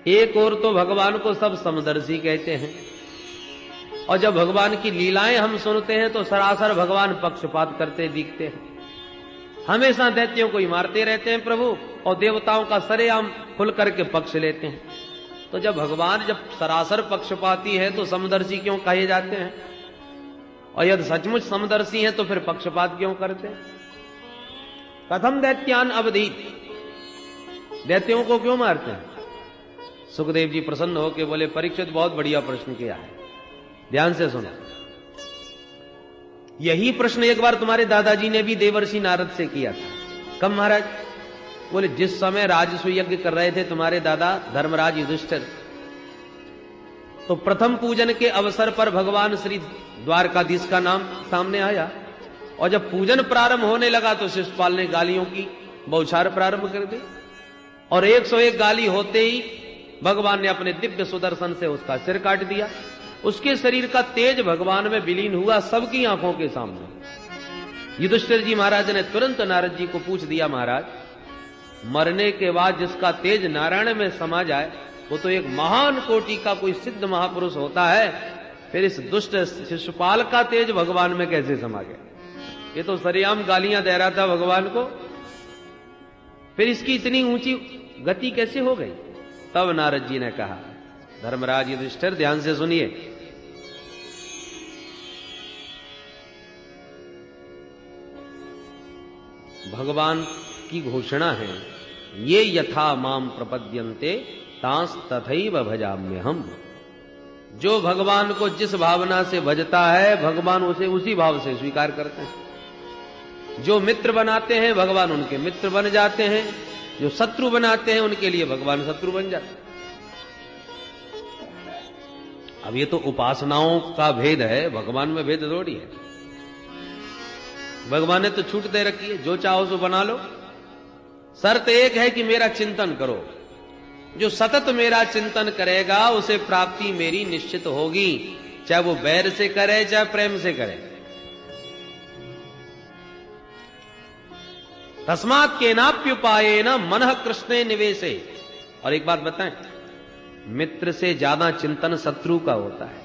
एक और तो भगवान को सब समदर्शी कहते हैं, और जब भगवान की लीलाएं हम सुनते हैं तो सरासर भगवान पक्षपात करते दिखते हैं। हमेशा दैत्यों को ही मारते रहते हैं प्रभु, और देवताओं का सरेआम खुल करके पक्ष लेते हैं। तो जब भगवान जब सरासर पक्षपाती है तो समदर्शी क्यों कहे जाते हैं? और यदि सचमुच समदर्शी हैं तो फिर पक्षपात क्यों करते हैं? कथम दैत्यान अवधीत, दैत्यों को क्यों मारते हैं? सुखदेव जी प्रसन्न होकर बोले, परीक्षित बहुत बढ़िया प्रश्न किया है, ध्यान से सुनो। यही प्रश्न एक बार तुम्हारे दादाजी ने भी देवर्षि नारद से किया था। कब महाराज? बोले जिस समय राजस्व यज्ञ कर रहे थे तुम्हारे दादा धर्मराज युधिष्ठिर, तो प्रथम पूजन के अवसर पर भगवान श्री द्वारकाधीश का नाम सामने आया, और जब पूजन प्रारंभ होने लगा तो शिशुपाल ने गालियों की बौछार प्रारंभ कर दी, और 101 गाली होते ही भगवान ने अपने दिव्य सुदर्शन से उसका सिर काट दिया। उसके शरीर का तेज भगवान में विलीन हुआ सबकी आंखों के सामने। युधिष्ठिर जी महाराज ने तुरंत नारद जी को पूछ दिया, महाराज मरने के बाद जिसका तेज नारायण में समा जाए वो तो एक महान कोटि का कोई सिद्ध महापुरुष होता है, फिर इस दुष्ट शिशुपाल का तेज भगवान में कैसे समा गया? ये तो सरेआम गालियां दे रहा था भगवान को, फिर इसकी इतनी ऊंची गति कैसे हो गई? तब नारद जी ने कहा, धर्मराज युधिष्ठिर ध्यान से सुनिए, भगवान की घोषणा है, ये यथा माम प्रपद्यन्ते तांस तथैव भजाम्यहम्। जो भगवान को जिस भावना से भजता है भगवान उसे उसी भाव से स्वीकार करते हैं। जो मित्र बनाते हैं भगवान उनके मित्र बन जाते हैं, जो शत्रु बनाते हैं उनके लिए भगवान शत्रु बन जाते हैं। अब ये तो उपासनाओं का भेद है, भगवान में भेद थोड़ी है। भगवान ने तो छूट दे रखी है, जो चाहो सो बना लो। शर्त एक है कि मेरा चिंतन करो, जो सतत मेरा चिंतन करेगा उसे प्राप्ति मेरी निश्चित होगी, चाहे वो बैर से करे चाहे प्रेम से करे। तस्मात् केनाप्युपायेन मनः कृष्णे निवेशे। और एक बात बताएं, मित्र से ज्यादा चिंतन शत्रु का होता है।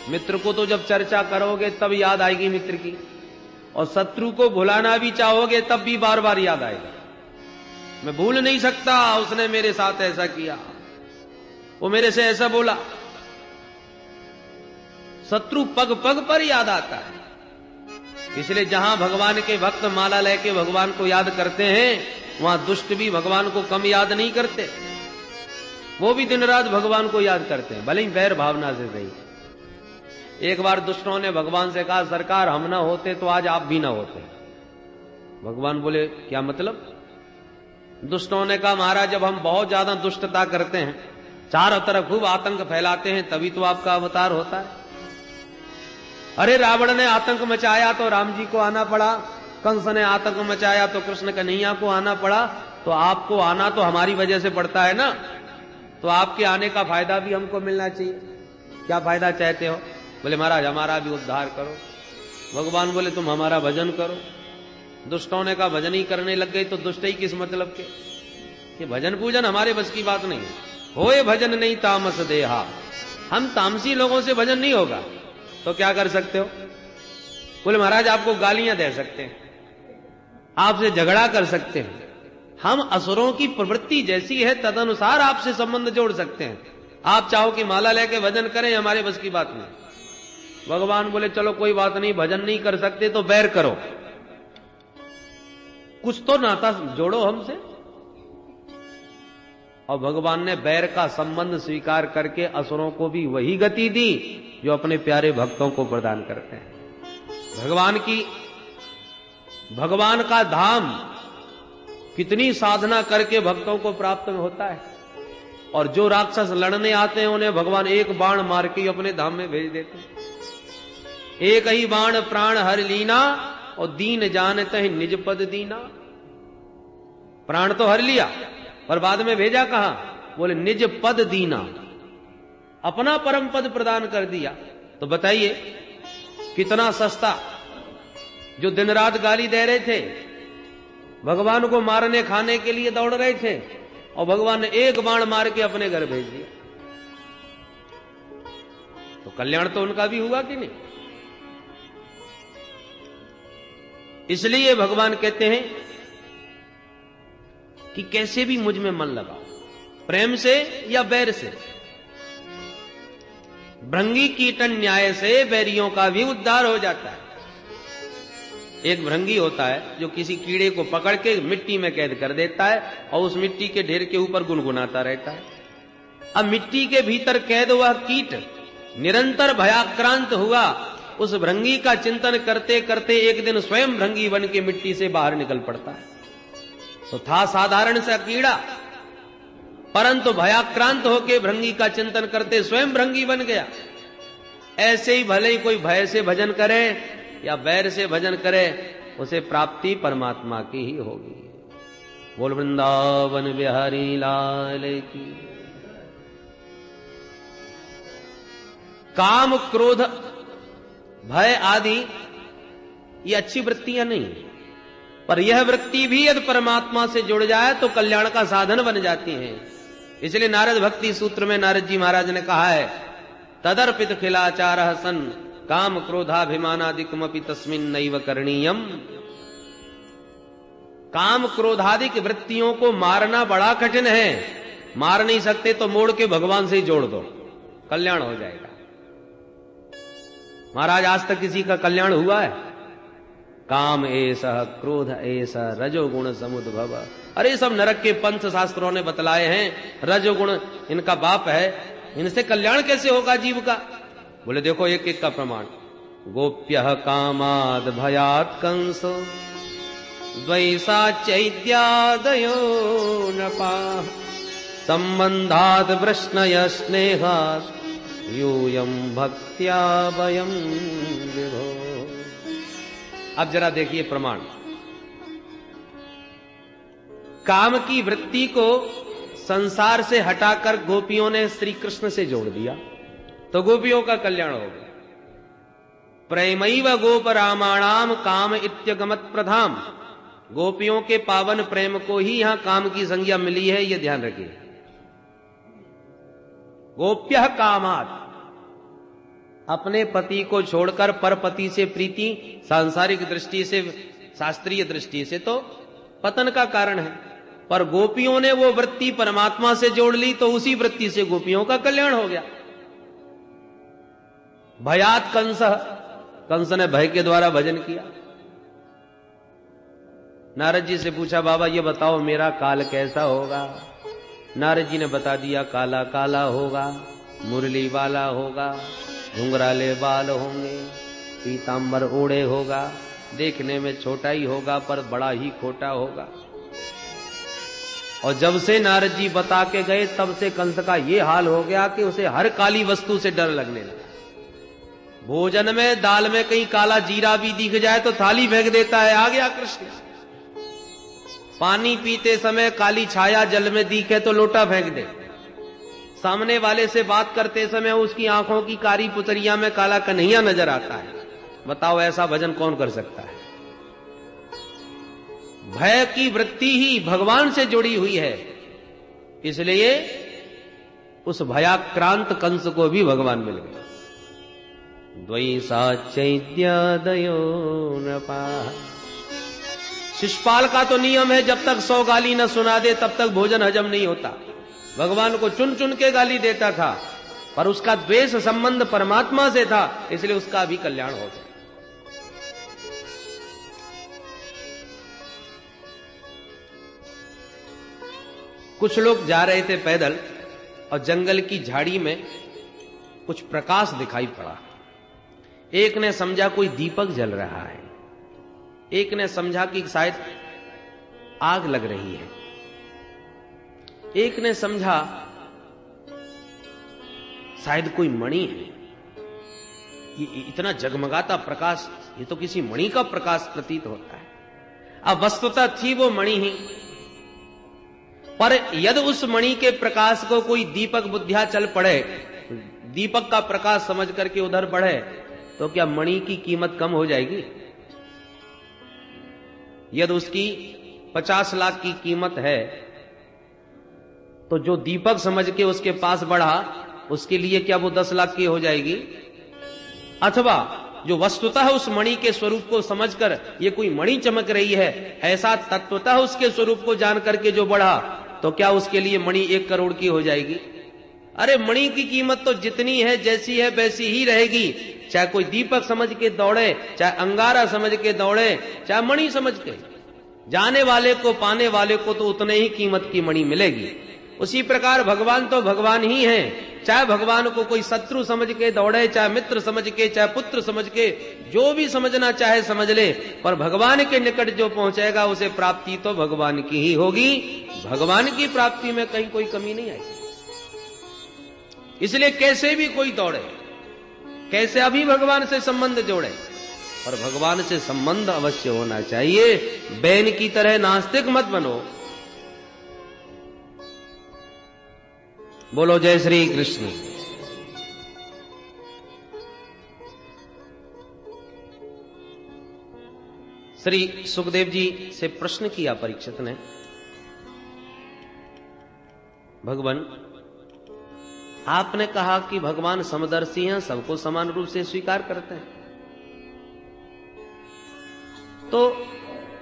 मित्र को तो जब चर्चा करोगे तब याद आएगी मित्र की, और शत्रु को भुलाना भी चाहोगे तब भी बार बार याद आएगा। मैं भूल नहीं सकता, उसने मेरे साथ ऐसा किया, वो मेरे से ऐसा बोला। शत्रु पग पग पर याद आता है। इसलिए जहां भगवान के भक्त माला लेके भगवान को याद करते हैं, वहां दुष्ट भी भगवान को कम याद नहीं करते, वो भी दिन रात भगवान को याद करते हैं, भले ही वैर भावना से सही। एक बार दुष्टों ने भगवान से कहा, सरकार हम ना होते तो आज आप भी ना होते। भगवान बोले, क्या मतलब? दुष्टों ने कहा, महाराज जब हम बहुत ज्यादा दुष्टता करते हैं, चारों तरफ खूब आतंक फैलाते हैं, तभी तो आपका अवतार होता है। अरे रावण ने आतंक मचाया तो राम जी को आना पड़ा, कंस ने आतंक मचाया तो कृष्ण कन्हैया को आना पड़ा, तो आपको आना तो हमारी वजह से पड़ता है ना, तो आपके आने का फायदा भी हमको मिलना चाहिए। क्या फायदा चाहते हो? बोले महाराज हमारा भी उद्धार करो। भगवान बोले तुम हमारा भजन करो। दुष्टों ने कहा भजन ही करने लग गए तो दुष्ट ही किस मतलब के? कि भजन पूजन हमारे बस की बात नहीं है। होए भजन नहीं तामस देहा, हम तामसी लोगों से भजन नहीं होगा। तो क्या कर सकते हो? बोले महाराज आपको गालियां दे सकते हैं, आपसे झगड़ा कर सकते हैं, हम असुरों की प्रवृत्ति जैसी है तदनुसार आपसे संबंध जोड़ सकते हैं। आप चाहो कि माला लेके भजन करें, हमारे बस की बात नहीं। भगवान बोले चलो कोई बात नहीं, भजन नहीं कर सकते तो बैर करो, कुछ तो नाता जोड़ो हमसे। और भगवान ने बैर का संबंध स्वीकार करके असुरों को भी वही गति दी जो अपने प्यारे भक्तों को प्रदान करते हैं। भगवान का धाम कितनी साधना करके भक्तों को प्राप्त होता है, और जो राक्षस लड़ने आते हैं उन्हें भगवान एक बाण मार के अपने धाम में भेज देते हैं। एक ही बाण प्राण हर लीना, और दीन जानते हैं निज पद दीना। प्राण तो हर लिया पर बाद में भेजा कहां? बोले निज पद दीना, अपना परम पद प्रदान कर दिया। तो बताइए कितना सस्ता। जो दिन रात गाली दे रहे थे, भगवान को मारने खाने के लिए दौड़ रहे थे, और भगवान ने एक बाण मार के अपने घर भेज दिया। तो कल्याण तो उनका भी हुआ कि नहीं? इसलिए भगवान कहते हैं कि कैसे भी मुझ में मन लगाओ, प्रेम से या बैर से। भृंगी कीटन न्याय से बैरियों का भी उद्धार हो जाता है। एक भृंगी होता है जो किसी कीड़े को पकड़ के मिट्टी में कैद कर देता है और उस मिट्टी के ढेर के ऊपर गुनगुनाता रहता है। अब मिट्टी के भीतर कैद हुआ कीट निरंतर भयाक्रांत हुआ। उस भृंगी का चिंतन करते करते एक दिन स्वयं भृंगी बन के मिट्टी से बाहर निकल पड़ता है। तो था साधारण सा कीड़ा, परंतु भयाक्रांत होकर भृंगी का चिंतन करते स्वयं भृंगी बन गया। ऐसे ही भले ही कोई भय से भजन करे या बैर से भजन करे, उसे प्राप्ति परमात्मा की ही होगी। बोल वृंदावन बिहारी लाल की। काम क्रोध भय आदि ये अच्छी वृत्तियां नहीं, पर यह वृत्ति भी यदि परमात्मा से जुड़ जाए तो कल्याण का साधन बन जाती है। इसलिए नारद भक्ति सूत्र में नारद जी महाराज ने कहा है, तदर्पित खिलाचारः सन् काम क्रोधाभिमानादिकमपि तस्मिन् नैव करणीयम। काम क्रोधादिक वृत्तियों को मारना बड़ा कठिन है। मार नहीं सकते तो मोड़ के भगवान से ही जोड़ दो, कल्याण हो जाएगा। महाराज आज तक किसी का कल्याण हुआ है? काम ऐसा, क्रोध ऐसा, रजोगुण समुद्भव। अरे सब नरक के पंथ शास्त्रों ने बतलाए हैं, रजोगुण इनका बाप है, इनसे कल्याण कैसे होगा जीव का? बोले देखो एक एक का प्रमाण। गोप्यः कामाद भयात् कंसो द्वैसा चैत्यादयो नपाः संबंधात् वृष्णय स्नेहात् यूयं भक्त्या वयं विभो। अब जरा देखिए प्रमाण। काम की वृत्ति को संसार से हटाकर गोपियों ने श्री कृष्ण से जोड़ दिया तो गोपियों का कल्याण हो गया। प्रेमैव गोप रामाणाम काम इत्यगमत प्रधाम। गोपियों के पावन प्रेम को ही यहां काम की संज्ञा मिली है, यह ध्यान रखिए। गोप्यः कामात्, अपने पति को छोड़कर पर पति से प्रीति सांसारिक दृष्टि से, शास्त्रीय दृष्टि से तो पतन का कारण है, पर गोपियों ने वो वृत्ति परमात्मा से जोड़ ली तो उसी वृत्ति से गोपियों का कल्याण हो गया। भयात कंस, कंस ने भय के द्वारा भजन किया। नारद जी से पूछा, बाबा ये बताओ मेरा काल कैसा होगा? नारद जी ने बता दिया, काला काला होगा, मुरली वाला होगा, घुंघराले बाल होंगे, पीतांबर ओढ़े होगा, देखने में छोटा ही होगा पर बड़ा ही खोटा होगा। और जब से नारद जी बता के गए तब से कंस का ये हाल हो गया कि उसे हर काली वस्तु से डर लगने लगा। भोजन में दाल में कहीं काला जीरा भी दिख जाए तो थाली फेंक देता है, आ गया कृष्ण। पानी पीते समय काली छाया जल में दिखे तो लोटा फेंक दे। सामने वाले से बात करते समय उसकी आंखों की कारी पुतरिया में काला कन्हैया नजर आता है। बताओ ऐसा भजन कौन कर सकता है? भय की वृत्ति ही भगवान से जुड़ी हुई है, इसलिए उस भयाक्रांत कंस को भी भगवान मिल गए। द्वैसा चैत्यादयो नपाः। शिषपाल का तो नियम है जब तक 100 गाली न सुना दे तब तक भोजन हजम नहीं होता। भगवान को चुन चुन के गाली देता था, पर उसका द्वेष संबंध परमात्मा से था, इसलिए उसका भी कल्याण हो गया। कुछ लोग जा रहे थे पैदल और जंगल की झाड़ी में कुछ प्रकाश दिखाई पड़ा। एक ने समझा कोई दीपक जल रहा है, एक ने समझा कि शायद आग लग रही है, एक ने समझा शायद कोई मणि है। ये इतना जगमगाता प्रकाश, ये तो किसी मणि का प्रकाश प्रतीत होता है। अब वस्तुतः थी वो मणि ही, पर यदि उस मणि के प्रकाश को कोई दीपक बुद्धिया चल पड़े, दीपक का प्रकाश समझ करके उधर बढ़े, तो क्या मणि की कीमत कम हो जाएगी? यदि उसकी 50 लाख की कीमत है तो जो दीपक समझ के उसके पास बढ़ा, उसके लिए क्या वो 10 लाख की हो जाएगी? अथवा जो वस्तुतः उस मणि के स्वरूप को समझकर ये कोई मणि चमक रही है, ऐसा तत्वतः उसके स्वरूप को जान करके जो बढ़ा, तो क्या उसके लिए मणि 1 करोड़ की हो जाएगी? अरे मणि की कीमत तो जितनी है, जैसी है वैसी ही रहेगी। चाहे कोई दीपक समझ के दौड़े, चाहे अंगारा समझ के दौड़े, चाहे मणि समझ के, जाने वाले को पाने वाले को तो उतने ही कीमत की मणि मिलेगी। उसी प्रकार भगवान तो भगवान ही हैं। चाहे भगवान को कोई शत्रु समझ के दौड़े, चाहे मित्र समझ के, चाहे पुत्र समझ के, जो भी समझना चाहे समझ ले, पर भगवान के निकट जो पहुंचेगा उसे प्राप्ति तो भगवान की ही होगी। भगवान की प्राप्ति में कहीं कोई कमी नहीं आएगी। इसलिए कैसे भी कोई दौड़े, कैसे अभी भगवान से संबंध जोड़े, पर भगवान से संबंध अवश्य होना चाहिए। बैन की तरह नास्तिक मत बनो। बोलो जय श्री कृष्ण। श्री सुखदेव जी से प्रश्न किया परीक्षित ने, भगवान आपने कहा कि भगवान समदर्शी हैं, सबको समान रूप से स्वीकार करते हैं, तो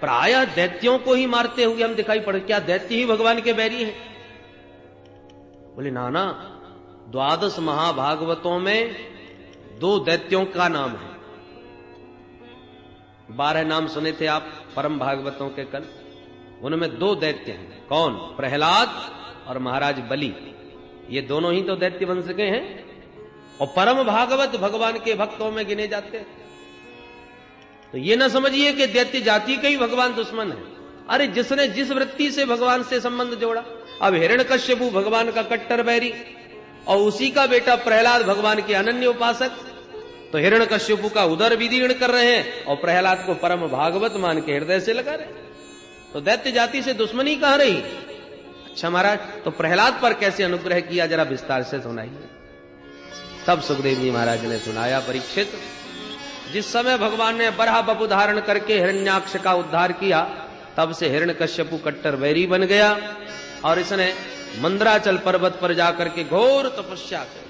प्रायः दैत्यों को ही मारते हुए हम दिखाई पड़े, क्या दैत्य ही भगवान के बैरी हैं? बोले नाना, 12 महाभागवतों में 2 दैत्यों का नाम है। 12 नाम सुने थे आप परम भागवतों के कल, उनमें 2 दैत्य हैं। कौन? प्रहलाद और महाराज बलि। ये दोनों ही तो दैत्य वंश के हैं, और परम भागवत भगवान के भक्तों में गिने जाते हैं। तो ये ना समझिए कि दैत्य जाति का ही भगवान दुश्मन है। अरे जिसने जिस वृत्ति से भगवान से संबंध जोड़ा, अब हिरण्यकश्यपु भगवान का कट्टर बैरी और उसी का बेटा प्रहलाद भगवान के अनन्य उपासक, तो हिरण्यकश्यपु का उदर विदीर्ण कर रहे हैं और प्रहलाद को परम भागवत मान के हृदय से लगा रहे। तो दैत्य जाति से दुश्मनी कहां रही? अच्छा महाराज, तो प्रहलाद पर कैसे अनुग्रह किया, जरा विस्तार से सुनाइए। तब सुखदेव जी महाराज ने सुनाया, परीक्षित, जिस समय भगवान ने बराह बपु धारण करके हिरण्याक्ष का उद्धार किया, तब से हिरण्यकश्यपु कट्टर बैरी बन गया और इसने मंदराचल पर्वत पर जाकर के घोर तपस्या की।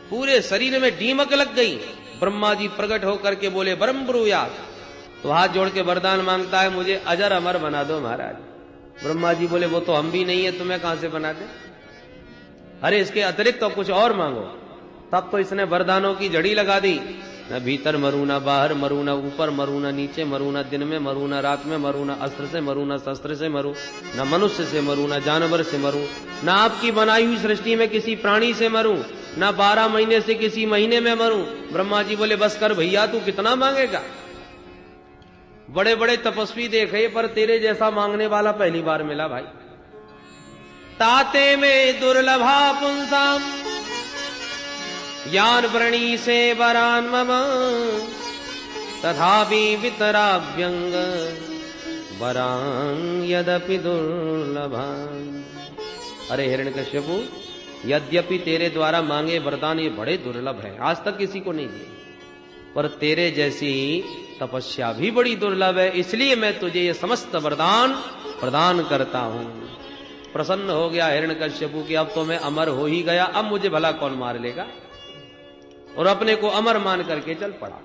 पूरे शरीर में दीमक लग गई। ब्रह्मा जी प्रकट होकर के बोले ब्रह्म ब्रूयात, तो हाथ जोड़ के वरदान मांगता है, मुझे अजर अमर बना दो महाराज। ब्रह्मा जी बोले वो तो हम भी नहीं है, तुम्हें कहां से बना दे? अरे इसके अतिरिक्त तो कुछ और मांगो। तब तो इसने वरदानों की जड़ी लगा दी, न भीतर मरू, न बाहर मरू, न ऊपर मरू, न नीचे मरू, न दिन में मरू, न रात में मरू, न अस्त्र से मरू, न शस्त्र से मरू, न मनुष्य से मरू, न जानवर से मरू, न आपकी बनाई हुई सृष्टि में किसी प्राणी से मरू, न 12 महीने से किसी महीने में मरू। ब्रह्मा जी बोले बस कर भैया, तू कितना मांगेगा? बड़े बड़े तपस्वी देखे, पर तेरे जैसा मांगने वाला पहली बार मिला भाई। ताते में दुर्लभा पुंसाम ज्ञान व्रणी से वरान मम तथापि वितराभ्यंग वरान यद्यपि दुर्लभान। अरे हिरण्यकश्यपु, यद्यपि तेरे द्वारा मांगे वरदान ये बड़े दुर्लभ है, आज तक किसी को नहीं दिए, पर तेरे जैसी तपस्या भी बड़ी दुर्लभ है, इसलिए मैं तुझे ये समस्त वरदान प्रदान करता हूं। प्रसन्न हो गया हिरण्यकश्यपु कि अब तो मैं अमर हो ही गया, अब मुझे भला कौन मार लेगा, और अपने को अमर मान करके चल पड़ा।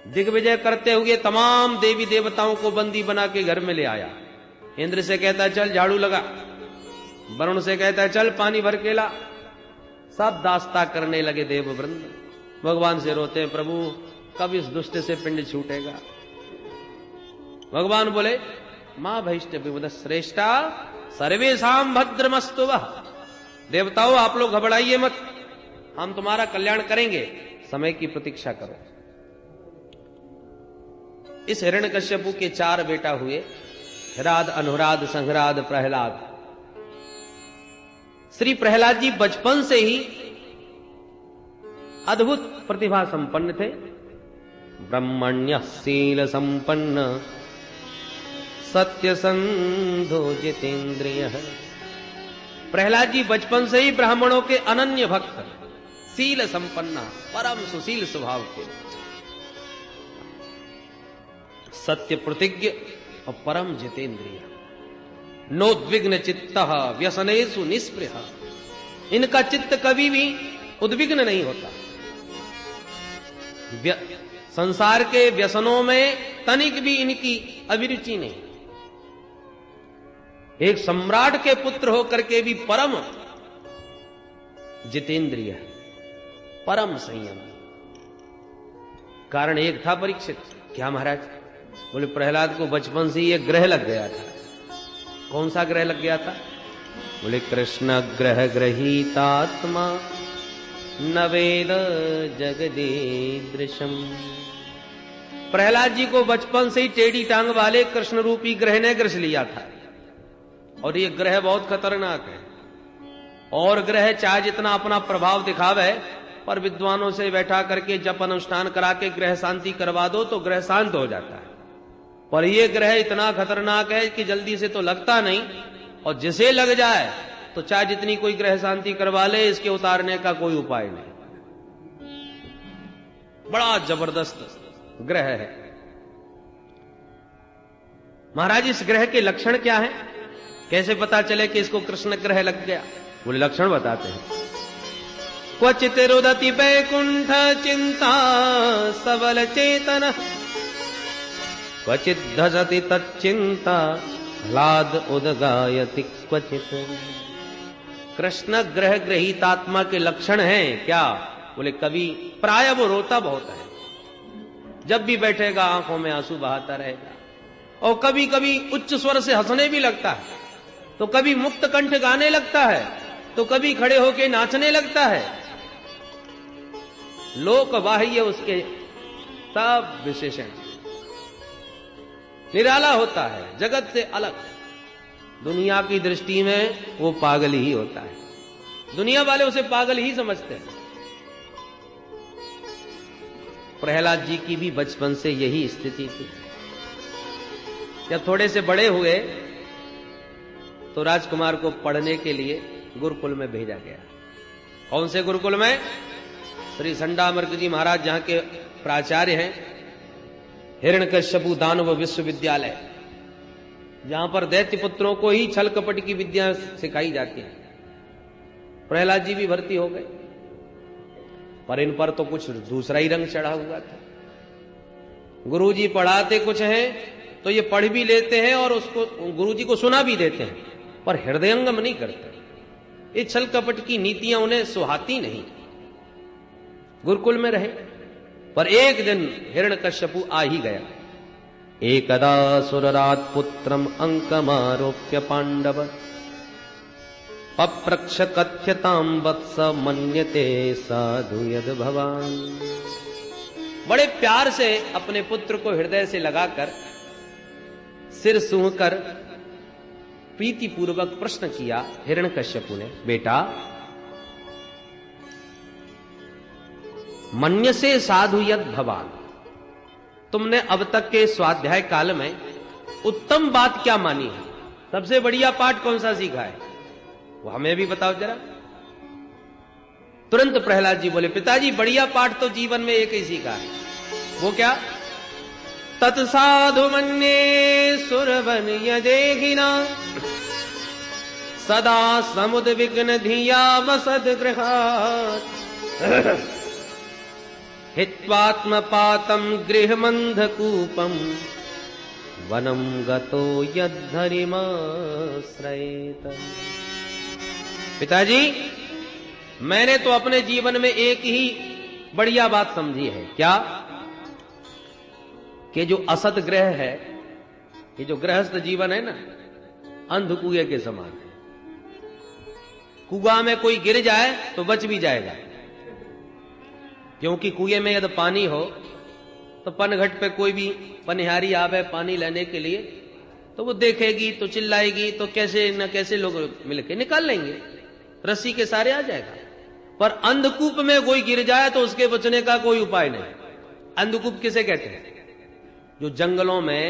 दिग्विजय करते हुए तमाम देवी देवताओं को बंदी बना के घर में ले आया। इंद्र से कहता है चल झाड़ू लगा, वरुण से कहता है चल पानी भर के ला। सब दास्ता करने लगे देववृंद। भगवान से रोते हैं, प्रभु कब इस दुष्ट से पिंड छूटेगा? भगवान बोले मां भैष्ट विमुद श्रेष्ठा सर्वेशाम भद्रमस्तु वः। देवताओं आप लोग घबराइए मत, हम तुम्हारा कल्याण करेंगे, समय की प्रतीक्षा करो। इस हिरण्यकश्यपु के 4 बेटा हुए, हिराद, अनुराद, संघराद, प्रहलाद। श्री प्रहलाद जी बचपन से ही अद्भुत प्रतिभा संपन्न थे। ब्रह्मण्य शील संपन्न सत्य संधो जितेंद्रिय। प्रहलाद जी बचपन से ही ब्राह्मणों के अनन्य भक्त, शील संपन्न, परम सुशील स्वभाव के, सत्य प्रतिज्ञ और परम जितेंद्रिय। नोद्विग्न चित्तः व्यसनेषु निस्पृह। इनका चित्त कभी भी उद्विग्न नहीं होता, संसार के व्यसनों में तनिक भी इनकी अभिरुचि नहीं। एक सम्राट के पुत्र होकर के भी परम जितेंद्रिय, परम संयम। कारण एक था परीक्षित। क्या महाराज? बोले प्रहलाद को बचपन से ये ग्रह लग गया था। कौन सा ग्रह लग गया था? बोले कृष्ण ग्रह ग्रहीतात्मा न वेद जगदीदृशम। प्रहलाद जी को बचपन से ही टेढ़ी टांग वाले कृष्ण रूपी ग्रह ने ग्रस लिया था। और ये ग्रह बहुत खतरनाक है। और ग्रह चाहे जितना अपना प्रभाव दिखावे, पर विद्वानों से बैठा करके जप अनुष्ठान करा के ग्रह शांति करवा दो तो ग्रह शांत हो जाता है। पर ये ग्रह इतना खतरनाक है कि जल्दी से तो लगता नहीं, और जिसे लग जाए तो चाहे जितनी कोई ग्रह शांति करवा ले, इसके उतारने का कोई उपाय नहीं। बड़ा जबरदस्त ग्रह है। महाराज इस ग्रह के लक्षण क्या है? कैसे पता चले कि इसको कृष्ण ग्रह लग गया? बोले लक्षण बताते हैं। क्वचित रुदति वैकुंठ चिंता सबल चेतन, क्वचित धजति तच्चिंता ह्लाद उदगायति क्वचित। कृष्ण ग्रह ग्रहीतात्मा के लक्षण हैं क्या? बोले कभी प्राय वो रोता बहुत है, जब भी बैठेगा आंखों में आंसू बहाता रहेगा, और कभी कभी उच्च स्वर से हंसने भी लगता है, तो कभी मुक्त कंठ गाने लगता है, तो कभी खड़े होके नाचने लगता है। लोक बाह्य उसके सब विशेषण, निराला होता है, जगत से अलग। दुनिया की दृष्टि में वो पागल ही होता है, दुनिया वाले उसे पागल ही समझते हैं। प्रहलाद जी की भी बचपन से यही स्थिति थी। जब थोड़े से बड़े हुए तो राजकुमार को पढ़ने के लिए गुरुकुल में भेजा गया। कौन से गुरुकुल में? श्री संडामर्क जी महाराज जहां के प्राचार्य हैं, हिरण्यकश्यपु दानव विश्वविद्यालय, जहां पर दैत्य पुत्रों को ही छल कपट की विद्या सिखाई जाती है। प्रहलाद जी भी भर्ती हो गए, पर इन पर तो कुछ दूसरा ही रंग चढ़ा हुआ था। गुरुजी पढ़ाते कुछ हैं तो ये पढ़ भी लेते हैं और उसको गुरुजी को सुना भी देते हैं, पर हृदयंगम नहीं करते। ये छल कपट की नीतियां उन्हें सुहाती नहीं। गुरुकुल में रहे, पर एक दिन हिरण्यकश्यपु आ ही गया। एकदा सुररात पुत्रम अंकमारोप्य पांडव पप्रक्ष कथ्यताम वत्स मन्यते साधु यद भवान। बड़े प्यार से अपने पुत्र को हृदय से लगाकर सिर सूंघकर प्रीति पूर्वक प्रश्न किया हिरण्यकश्यपु ने, बेटा मन्य से साधु यद भवान, तुमने अब तक के स्वाध्याय काल में उत्तम बात क्या मानी है? सबसे बढ़िया पाठ कौन सा सीखा है? वो हमें भी बताओ जरा। तुरंत प्रहलाद जी बोले, पिताजी बढ़िया पाठ तो जीवन में एक ही सीखा है। वो क्या? तत्साधु मन्ये सुरवन यदेहिना सदा समुद्विग्न धिया वसद गृहात् हित्वात्मपातं गृहमन्धकूपं वनं गतो यद्धरिमाश्रयेत। पिताजी मैंने तो अपने जीवन में एक ही बढ़िया बात समझी है। क्या? कि जो असत ग्रह है, ये जो गृहस्थ जीवन है ना, अंधकुएं के समान है। कुआं में कोई गिर जाए तो बच भी जाएगा, क्योंकि कुएं में यदि पानी हो तो पनघट पे कोई भी पनिहारी आवे पानी लेने के लिए तो वो देखेगी तो चिल्लाएगी, तो कैसे न कैसे लोग मिलके निकाल लेंगे, रस्सी के सारे आ जाएगा। पर अंधकूप में कोई गिर जाए तो उसके बचने का कोई उपाय नहीं। अंधकूप किसे कहते हैं? जो जंगलों में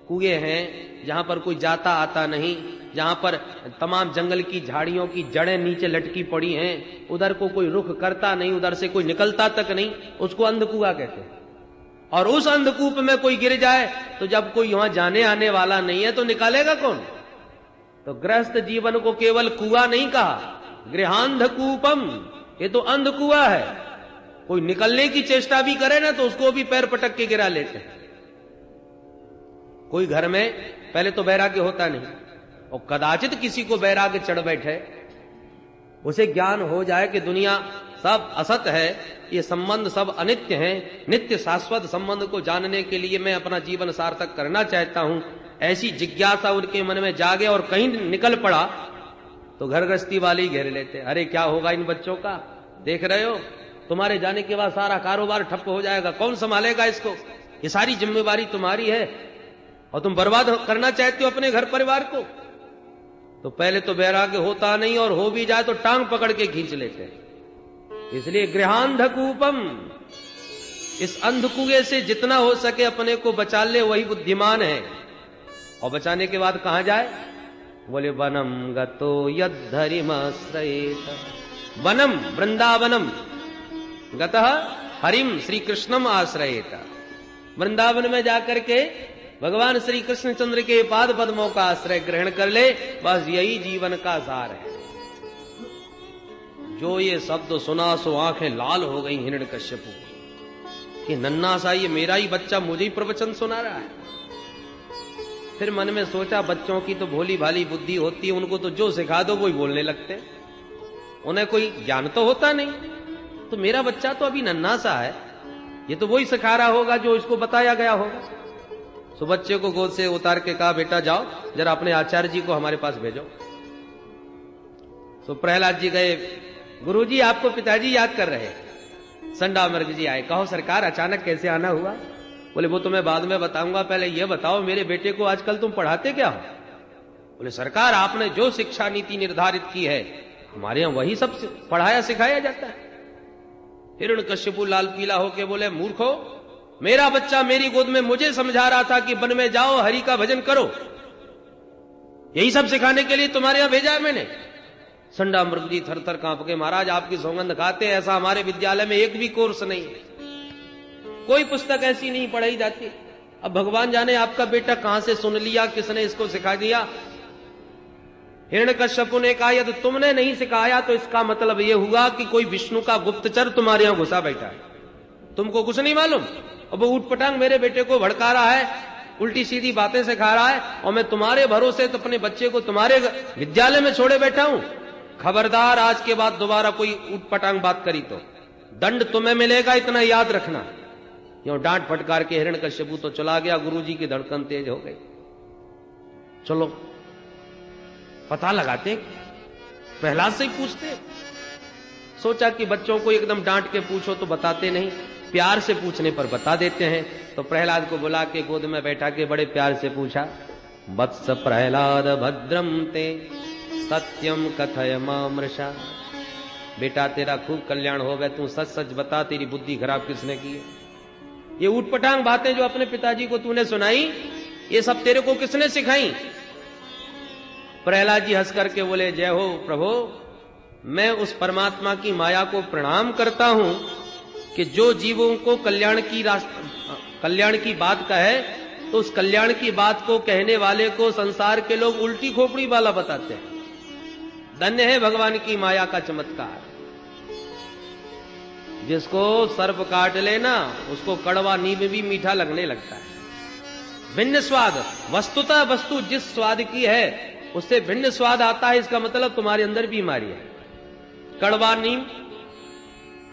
कुएं हैं, जहां पर कोई जाता आता नहीं, जहां पर तमाम जंगल की झाड़ियों की जड़ें नीचे लटकी पड़ी हैं, उधर को कोई रुख करता नहीं, उधर से कोई निकलता तक नहीं, उसको अंधकुआ कहते हैं। और उस अंधकूप में कोई गिर जाए तो जब कोई वहां जाने आने वाला नहीं है तो निकालेगा कौन? तो गृहस्थ जीवन को केवल कुआं नहीं कहा, गृहांधकूपम, ये तो अंध कुआं है। कोई निकलने की चेष्टा भी करे ना तो उसको भी पैर पटक के गिरा लेते हैं। कोई घर में पहले तो वैराग्य होता नहीं, और कदाचित किसी को वैराग्य चढ़ बैठे, उसे ज्ञान हो जाए कि दुनिया सब असत है, ये संबंध सब अनित्य हैं, नित्य शाश्वत संबंध को जानने के लिए मैं अपना जीवन सार्थक करना चाहता हूं, ऐसी जिज्ञासा उनके मन में जागे और कहीं निकल पड़ा तो घर गृहस्थी वाले ही घेर लेते। अरे क्या होगा इन बच्चों का, देख रहे हो, तुम्हारे जाने के बाद सारा कारोबार ठप्प हो जाएगा, कौन संभालेगा इसको, ये सारी जिम्मेवारी तुम्हारी है और तुम बर्बाद करना चाहते हो अपने घर परिवार को। तो पहले तो वैराग्य होता नहीं, और हो भी जाए तो टांग पकड़ के खींच लेते हैं। इसलिए गृहांधकूपम, इस अंधकुएं से जितना हो सके अपने को बचा ले, वही बुद्धिमान है। और बचाने के बाद कहां जाए, बोले वनम गतो यद्धरिमाश्रयेत, वनम वृंदावनम गतः हरिम श्री कृष्णम आश्रयेत, वृंदावन में जाकर के भगवान श्री कृष्ण चंद्र के पाद पद्मों का आश्रय ग्रहण कर ले, बस यही जीवन का सार है। जो ये शब्द सुना सो आंखें लाल हो गई हिरण्यकश्यपु कि नन्ना सा ये मेरा ही बच्चा मुझे ही प्रवचन सुना रहा है। फिर मन में सोचा, बच्चों की तो भोली भाली बुद्धि होती है, उनको तो जो सिखा दो वो ही बोलने लगते, उन्हें कोई ज्ञान तो होता नहीं। तो मेरा बच्चा तो अभी नन्ना सा है, ये तो वही सिखा रहा होगा जो इसको बताया गया होगा। सो बच्चे को गोद से उतार के कहा, बेटा जाओ जरा अपने आचार्य जी को हमारे पास भेजो। तो प्रहलाद जी गए, गुरुजी आपको पिताजी याद कर रहे। संडामर्ग जी आए, कहो सरकार अचानक कैसे आना हुआ। बोले वो तो मैं बाद में बताऊंगा, पहले ये बताओ मेरे बेटे को आजकल तुम पढ़ाते क्या हो। बोले सरकार आपने जो शिक्षा नीति निर्धारित की है हमारे यहां वही सब पढ़ाया सिखाया जाता है। हिरण्यकश्यपु लाल पीला होके बोले, मूर्खो, मेरा बच्चा मेरी गोद में मुझे समझा रहा था कि वन में जाओ हरि का भजन करो, यही सब सिखाने के लिए तुम्हारे यहां भेजा है मैंने। संडामृग जी थर थर कांप के, महाराज आपकी सौगंध खाते, ऐसा हमारे विद्यालय में एक भी कोर्स नहीं है, कोई पुस्तक ऐसी नहीं पढ़ाई जाती। अब भगवान जाने आपका बेटा कहां से सुन लिया, किसने इसको सिखा दिया। हिरण्यकश्यपु ने कहा, यदि तुमने नहीं सिखाया तो इसका मतलब यह हुआ कि कोई विष्णु का गुप्तचर तुम्हारे यहां घुसा बैठा है, तुमको कुछ नहीं मालूम। अब वो ऊटपटांग मेरे बेटे को भड़का रहा है, उल्टी सीधी बातें सिखा रहा है, और मैं तुम्हारे भरोसे तो अपने बच्चे को तुम्हारे विद्यालय में छोड़े बैठा हूं। खबरदार आज के बाद दोबारा कोई ऊटपटांग बात करी तो दंड तुम्हें मिलेगा, इतना याद रखना। यूं डांट फटकार के हिरण्यकश्यपु तो चला गया। गुरुजी की धड़कन तेज हो गई। चलो पता लगाते, प्रहलाद से ही पूछते। सोचा कि बच्चों को एकदम डांट के पूछो तो बताते नहीं, प्यार से पूछने पर बता देते हैं। तो प्रहलाद को बुला के गोद में बैठा के बड़े प्यार से पूछा, वत्स प्रहलाद भद्रम ते सत्यम कथय मामृषा, बेटा तेरा खूब कल्याण हो गया, तू सच सच बता तेरी बुद्धि खराब किसने की है। ये ऊटपटांग बातें जो अपने पिताजी को तूने सुनाई, ये सब तेरे को किसने सिखाई। प्रहलाद जी हंस करके बोले, जय हो प्रभु, मैं उस परमात्मा की माया को प्रणाम करता हूं कि जो जीवों को कल्याण की बात कहे तो उस कल्याण की बात को कहने वाले को संसार के लोग उल्टी खोपड़ी वाला बताते हैं। धन्य है भगवान की माया का चमत्कार। जिसको सर्प काट लेना उसको कड़वा नीम भी मीठा लगने लगता है। भिन्न स्वाद, वस्तुतः वस्तु जिस स्वाद की है उससे भिन्न स्वाद आता है, इसका मतलब तुम्हारे अंदर बीमारी है। कड़वा नीम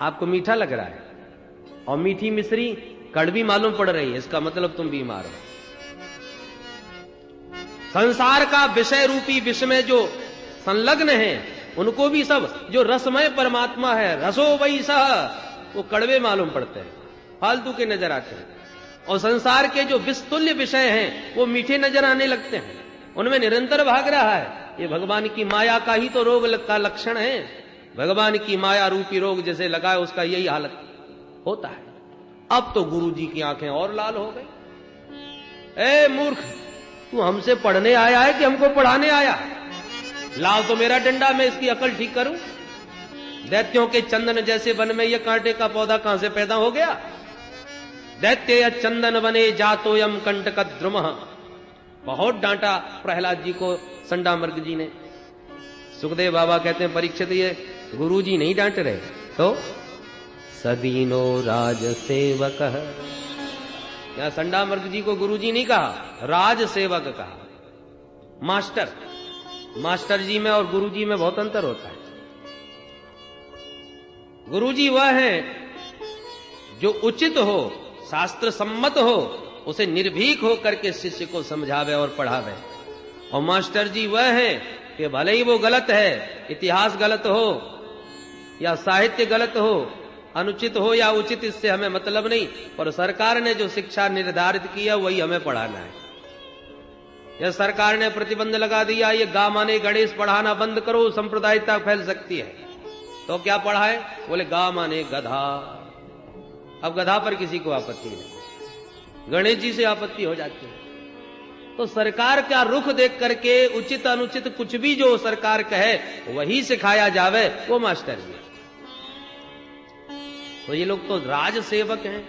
आपको मीठा लग रहा है और मीठी मिश्री कड़वी मालूम पड़ रही है, इसका मतलब तुम बीमार हो। संसार का विषय रूपी विषय में जो संलग्न है उनको भी सब जो रसमय परमात्मा है, रसो वही सह, वो कड़वे मालूम पड़ते हैं, फालतू के नजर आते हैं। और संसार के जो विस्तुल्य विषय हैं वो मीठे नजर आने लगते हैं, उनमें निरंतर भाग रहा है। ये भगवान की माया का ही तो रोग का लक्षण है। भगवान की माया रूपी रोग जैसे लगाए उसका यही हालत होता है। अब तो गुरु जी की आंखें और लाल हो गई। ए मूर्ख, तू हमसे पढ़ने आया है कि हमको पढ़ाने आया? लाओ तो मेरा डंडा, मैं इसकी अकल ठीक करूं। दैत्यों के चंदन जैसे वन में यह कांटे का पौधा कहां से पैदा हो गया? दैत्य चंदन वने जातोयम कंटक द्रुमः बहुत डांटा प्रहलाद जी को संडामर्ग जी ने। सुखदेव बाबा कहते हैं परीक्षित ये गुरु जी नहीं डांट रहे तो सदीनो राज सेवक। यहां संडामर्ग जी को गुरु जी नहीं कहा, राज सेवक कहा। मास्टर, मास्टर जी में और गुरु जी में बहुत अंतर होता है। गुरु जी वह है जो उचित हो, शास्त्र सम्मत हो, उसे निर्भीक हो करके शिष्य को समझावे और पढ़ावे। और मास्टर जी वह है कि भले ही वो गलत है, इतिहास गलत हो या साहित्य गलत हो, अनुचित हो या उचित, इससे हमें मतलब नहीं, पर सरकार ने जो शिक्षा निर्धारित किया वही हमें पढ़ाना है। या सरकार ने प्रतिबंध लगा दिया ये गा माने गणेश पढ़ाना बंद करो, सांप्रदायिकता फैल सकती है, तो क्या पढ़ाए? बोले गा माने गधा। अब गधा पर किसी को आपत्ति नहीं, गणेश जी से आपत्ति हो जाती है। तो सरकार का रुख देख करके उचित अनुचित कुछ भी जो सरकार कहे वही सिखाया जावे, वो मास्टर जी। तो ये लोग तो राज सेवक हैं,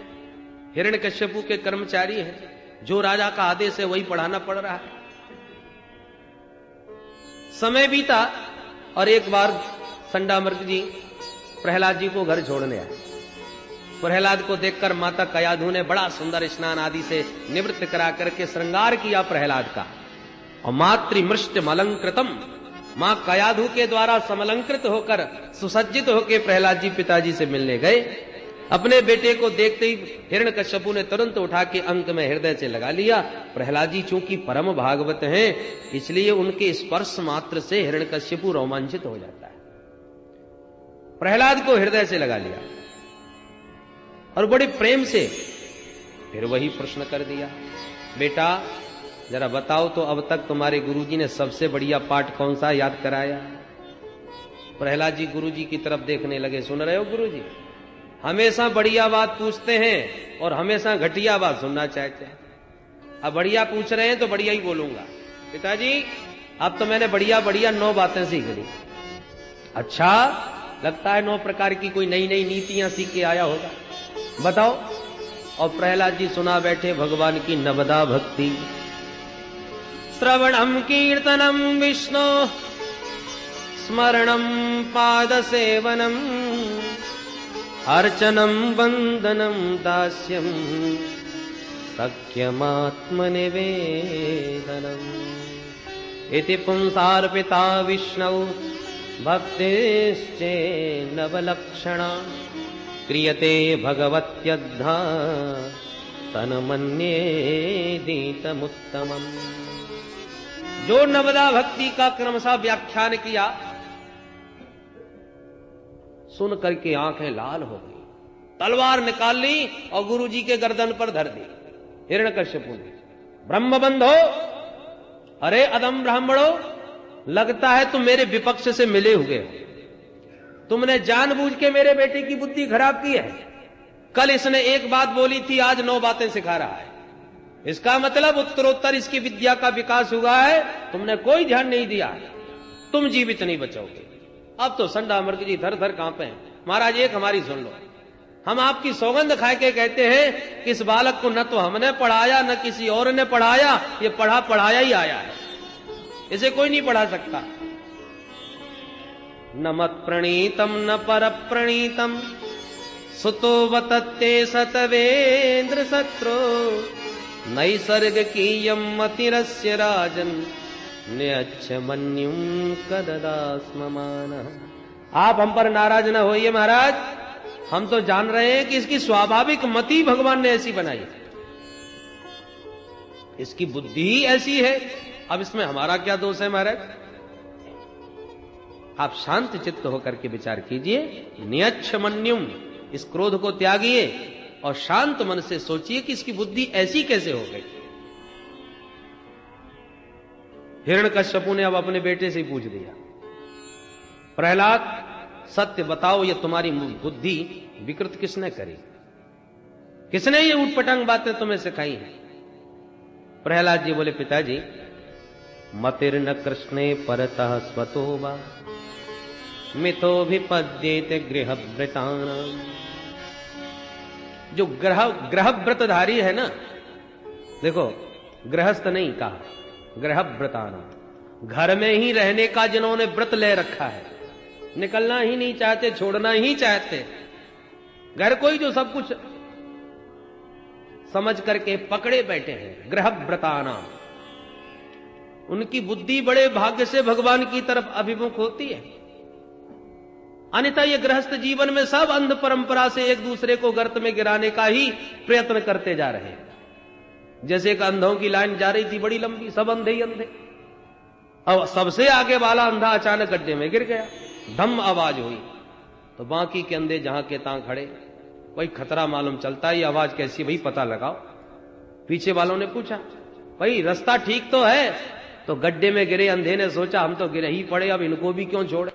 हिरण्यकश्यपु के कर्मचारी हैं, जो राजा का आदेश है वही पढ़ाना पड़ रहा है। समय बीता और एक बार संडामर्ग जी प्रहलाद जी को घर छोड़ने आए। प्रहलाद को देखकर माता कयाधु ने बड़ा सुंदर स्नान आदि से निवृत्त करा करके श्रृंगार किया प्रहलाद का। और मातृमृष्ट मलंकृतम, मां कयाधु के द्वारा समलंकृत होकर सुसज्जित होकर प्रहलाद जी पिताजी से मिलने गए। अपने बेटे को देखते ही हिरण्यकश्यपु ने तुरंत उठा के अंक में हृदय से लगा लिया। प्रहलाद जी चूंकि परम भागवत हैं, इसलिए उनके स्पर्श मात्र से हिरण्यकश्यपु रोमांचित हो जाता है। प्रहलाद को हृदय से लगा लिया और बड़े प्रेम से फिर वही प्रश्न कर दिया, बेटा जरा बताओ तो अब तक तुम्हारे गुरुजी ने सबसे बढ़िया पाठ कौन सा याद कराया? प्रहलाद जी गुरुजी की तरफ देखने लगे। सुन रहे हो गुरुजी, हमेशा बढ़िया बात पूछते हैं और हमेशा घटिया बात सुनना चाहते हैं। अब बढ़िया पूछ रहे हैं तो बढ़िया ही बोलूंगा। पिताजी अब तो मैंने बढ़िया बढ़िया 9 बातें सीख ली। अच्छा, लगता है 9 प्रकार की कोई नई नई नीतियां सीख के आया होगा, बताओ। और प्रहलाद जी सुना बैठे भगवान की नवदा भक्ति। श्रवणम कीर्तनम विष्णु स्मरणम पाद सेवनम अर्चनम वंदनम दास्यम सख्यमात्मनिवेदनम इति पुंसार्पिता विष्णु भक्तिश्चे नवलक्षणा क्रियते भगवत्यद्धा तन्मन्येदितमुत्तमम्। जो नवदा भक्ति का क्रमशः व्याख्यान किया, सुन करके आंखें लाल हो गई, तलवार निकाल ली और गुरुजी के गर्दन पर धर दी हिरण्यकश्यपु ने। ब्रह्म बंधो, अरे अदम ब्राह्मणो, लगता है तुम मेरे विपक्ष से मिले हुए हो। तुमने जानबूझ के मेरे बेटे की बुद्धि खराब की है। कल इसने एक बात बोली थी, आज 9 बातें सिखा रहा है। इसका मतलब उत्तरोत्तर इसकी विद्या का विकास हुआ है, तुमने कोई ध्यान नहीं दिया, तुम जीवित नहीं बचोगे। अब तो संडामर्ग जी थर थर कांपे हैं। महाराज एक हमारी सुन लो, हम आपकी सौगंध खा के कहते हैं कि इस बालक को न तो हमने पढ़ाया न किसी और ने पढ़ाया, ये पढ़ाया ही आया है, इसे कोई नहीं पढ़ा सकता। न मत प्रणीतम न पर प्रणीतम सुतो वतत्ते सतवेन्द्र सत्रो नैसर्ग कीयम मतिरस्य राजन न्यच्छमन्युम कददास्ममान। आप हम पर नाराज न होइए महाराज, हम तो जान रहे हैं कि इसकी स्वाभाविक मति भगवान ने ऐसी बनाई, इसकी बुद्धि ही ऐसी है। अब इसमें हमारा क्या दोष है महाराज? आप शांत चित्त होकर के विचार कीजिए। न्यच्छमन्युम, इस क्रोध को त्यागिए और शांत मन से सोचिए कि इसकी बुद्धि ऐसी कैसे हो गई। हिरण्यकश्यपु ने अब अपने बेटे से पूछ दिया, प्रहलाद सत्य बताओ, ये तुम्हारी बुद्धि विकृत किसने करी? किसने ये उटपटांग बातें तुम्हें सिखाई हैं? प्रहलाद जी बोले, पिताजी मतिर्न कृष्णे परतः स्वतो वा मिथोभिपद्येत गृहव्रतानां। जो ग्रहव्रतधारी है ना, देखो गृहस्थ नहीं कहा, गृह व्रताना, घर में ही रहने का जिन्होंने व्रत ले रखा है, निकलना ही नहीं चाहते, छोड़ना ही चाहते, घर को ही जो सब कुछ समझ करके पकड़े बैठे हैं, गृह व्रताना, उनकी बुद्धि बड़े भाग्य से भगवान की तरफ अभिमुख होती है। अन्यथा ये गृहस्थ जीवन में सब अंध परंपरा से एक दूसरे को गर्त में गिराने का ही प्रयत्न करते जा रहे हैं। जैसे एक अंधों की लाइन जा रही थी बड़ी लंबी, सब अंधे ही अंधे, अब सबसे आगे वाला अंधा अचानक गड्ढे में गिर गया, धम आवाज हुई, तो बाकी के अंधे जहां के तहां खड़े, भाई खतरा मालूम चलता है, ये आवाज कैसी, भाई पता लगाओ। पीछे वालों ने पूछा, भाई रास्ता ठीक तो है? तो गड्ढे में गिरे अंधे ने सोचा हम तो गिरे ही पड़े, अब इनको भी क्यों छोड़े।